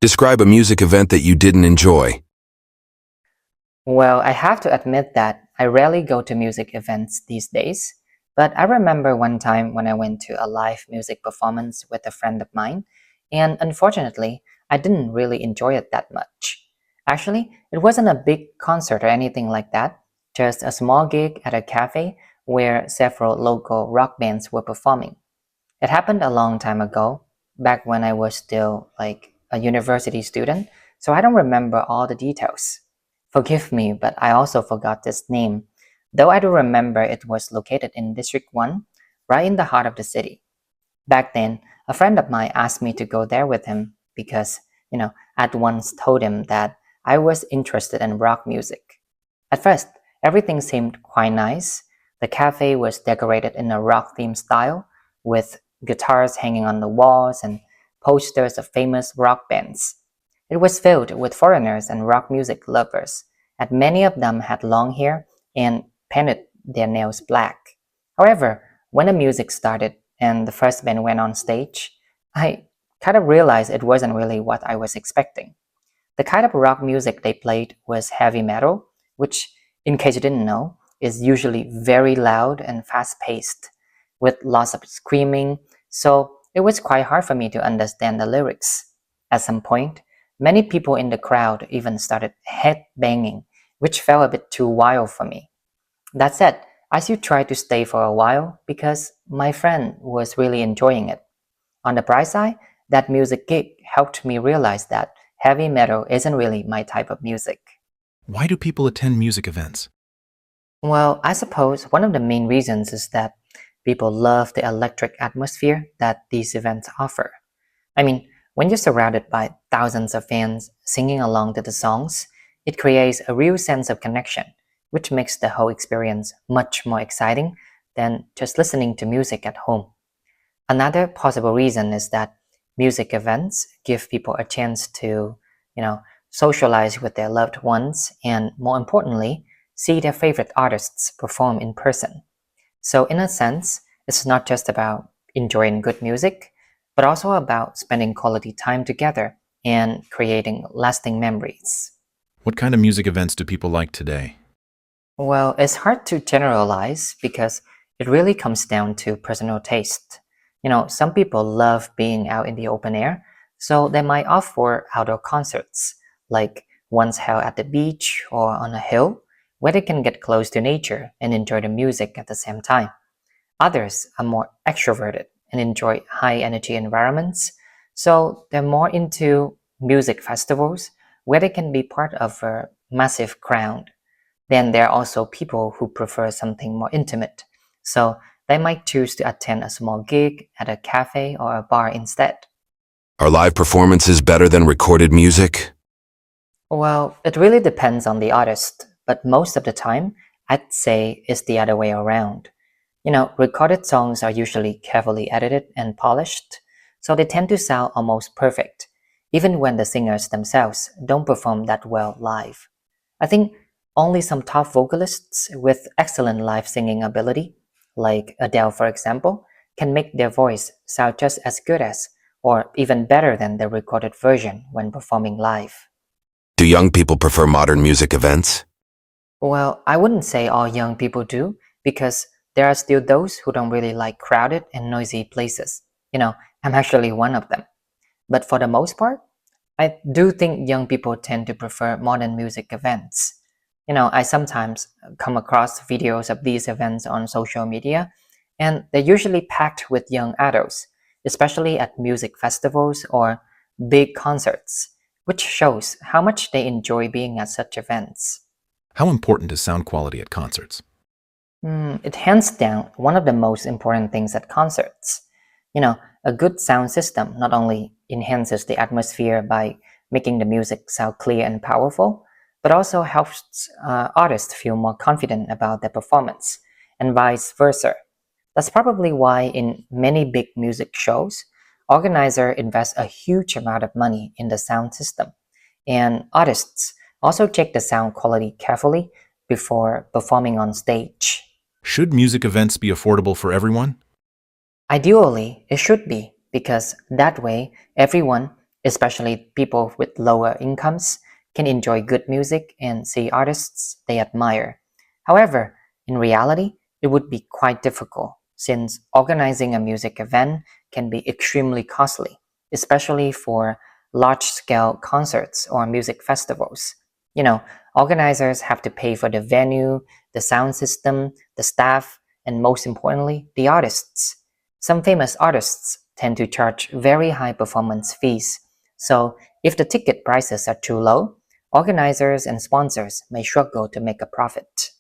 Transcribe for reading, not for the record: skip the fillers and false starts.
Describe a music event that you didn't enjoy. Well, I have to admit that I rarely go to music events these days, but I remember one time when I went to a live music performance with a friend of mine, and unfortunately, I didn't really enjoy it that much. Actually, it wasn't a big concert or anything like that, just a small gig at a cafe where several local rock bands were performing. It happened a long time ago, back when I was still like a university student, so I don't remember all the details. Forgive me, but I also forgot this name, though I do remember it was located in District 1, right in the heart of the city. Back then, a friend of mine asked me to go there with him because, I'd once told him that I was interested in rock music. At first, everything seemed quite nice. The cafe was decorated in a rock themed style, with guitars hanging on the walls and posters of famous rock bands. It was filled with foreigners and rock music lovers, and many of them had long hair and painted their nails black. However, when the music started and the first band went on stage, I kind of realized it wasn't really what I was expecting. The kind of rock music they played was heavy metal, which, in case you didn't know, is usually very loud and fast paced, with lots of screaming, so it was quite hard for me to understand the lyrics. At some point, many people in the crowd even started headbanging, which felt a bit too wild for me. That said, I still tried to stay for a while because my friend was really enjoying it. On the bright side, that music gig helped me realize that heavy metal isn't really my type of music. Why do people attend music events? Well, I suppose one of the main reasons is that people love the electric atmosphere that these events offer. I mean, when you're surrounded by thousands of fans singing along to the songs, it creates a real sense of connection, which makes the whole experience much more exciting than just listening to music at home. Another possible reason is that music events give people a chance to, you know, socialize with their loved ones and, more importantly, see their favorite artists perform in person. So, in a sense, it's not just about enjoying good music, but also about spending quality time together and creating lasting memories. What kind of music events do people like today? Well, it's hard to generalize because it really comes down to personal taste. Some people love being out in the open air, so they might opt for outdoor concerts, like ones held at the beach or on a hill, where they can get close to nature and enjoy the music at the same time. Others are more extroverted and enjoy high energy environments, so they're more into music festivals where they can be part of a massive crowd. Then there are also people who prefer something more intimate, so they might choose to attend a small gig at a cafe or a bar instead. Are live performances better than recorded music? Well, it really depends on the artist, but most of the time, I'd say it's the other way around. Recorded songs are usually carefully edited and polished, so they tend to sound almost perfect, even when the singers themselves don't perform that well live. I think only some top vocalists with excellent live singing ability, like Adele for example, can make their voice sound just as good as, or even better than the recorded version when performing live. Do young people prefer modern music events? Well, I wouldn't say all young people do, because there are still those who don't really like crowded and noisy places. I'm actually one of them. But for the most part, I do think young people tend to prefer modern music events. I sometimes come across videos of these events on social media, and they're usually packed with young adults, especially at music festivals or big concerts, which shows how much they enjoy being at such events. How important is sound quality at concerts? It hands down one of the most important things at concerts. A good sound system not only enhances the atmosphere by making the music sound clear and powerful, but also helps artists feel more confident about their performance, and vice versa. That's probably why in many big music shows, organizers invest a huge amount of money in the sound system, and artists also check the sound quality carefully before performing on stage. Should music events be affordable for everyone? Ideally, it should be, because that way everyone, Especially people with lower incomes can enjoy good music and see artists they admire. However, in reality, it would be quite difficult since organizing a music event can be extremely costly, especially for large-scale concerts or music festivals. Organizers have to pay for the venue, the sound system, the staff, and most importantly, the artists. Some famous artists tend to charge very high performance fees, so if the ticket prices are too low, organizers and sponsors may struggle to make a profit.